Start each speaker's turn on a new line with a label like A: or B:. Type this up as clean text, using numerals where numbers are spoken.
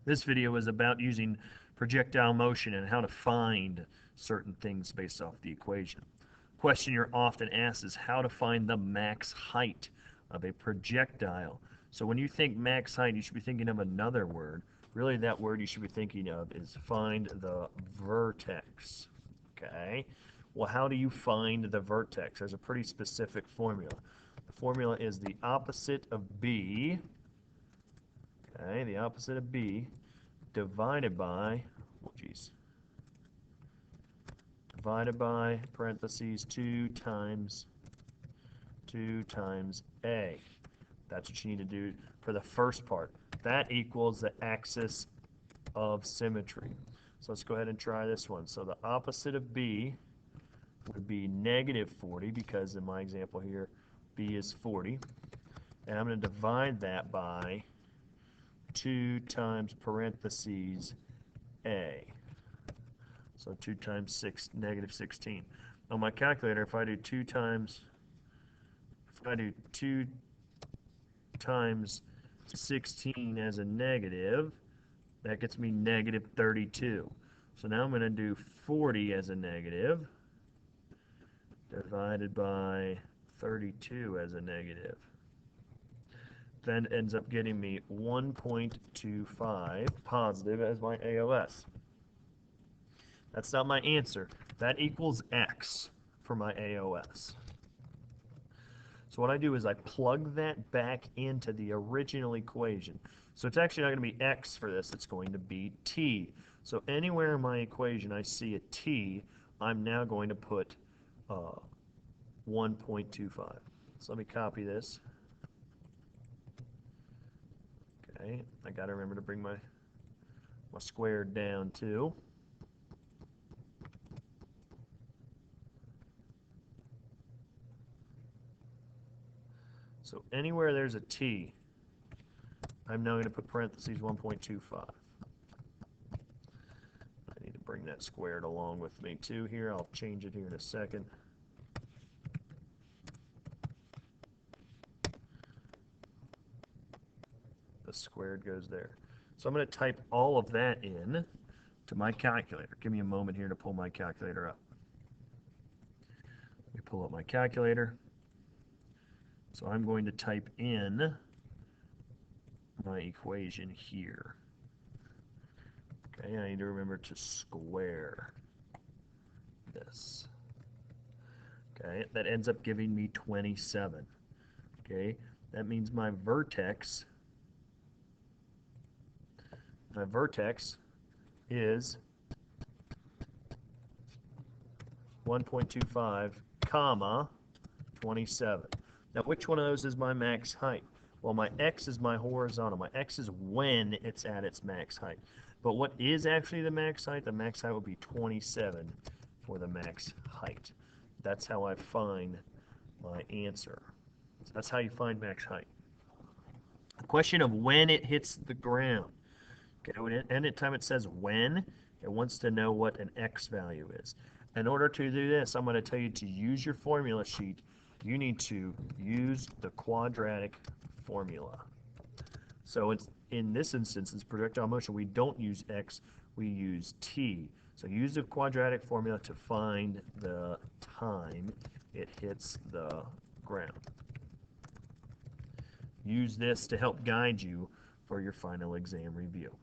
A: This video is about using projectile motion and how to find certain things based off the equation. Question you're often asked is how to find the max height of a projectile. So when you think max height, you should be thinking of another word. Really, that word you should be thinking of is find the vertex. Okay? Well, how do you find the vertex? There's a pretty specific formula. The formula is the opposite of B, okay, the opposite of B divided by, divided by parentheses 2 times A. That's what you need to do for the first part. That equals the axis of symmetry. So let's go ahead and try this one. So the opposite of B would be negative 40, because in my example here, B is 40. And I'm going to divide that by 2 times parentheses A. So 2 times 6, negative 16. On my calculator, if I do 2 times 16 as a negative, that gets me negative 32. So now I'm going to do 40 as a negative, divided by 32 as a negative. Then ends up getting me 1.25 positive as my AOS. That's not my answer. That equals X for my AOS. So what I do is I plug that back into the original equation. So it's actually not going to be X for this, it's going to be T. So anywhere in my equation I see a T, I'm now going to put 1.25. So let me copy this. Okay, I got to remember to bring my squared down too. So anywhere there's a T, I'm now going to put parentheses 1.25. I need to bring that squared along with me too here. I'll change it here in a second. The squared goes there. So I'm going to type all of that in to my calculator. Give me a moment here to pull my calculator up. Let me pull up my calculator. So I'm going to type in my equation here. Okay, I need to remember to square this. Okay, that ends up giving me 27. Okay, that means my vertex is 1.25 comma 27. Now which one of those is my max height? Well, my X is my horizontal. My X is when it's at its max height. But what is actually the max height? The max height will be 27 for the max height. That's how I find my answer. So that's how you find max height. The question of when it hits the ground. Okay, anytime it says when, it wants to know what an X value is. In order to do this, I'm going to tell you to use your formula sheet. You need to use the quadratic formula. So it's, in this instance, it's projectile motion, we don't use X, we use T. So use the quadratic formula to find the time it hits the ground. Use this to help guide you for your final exam review.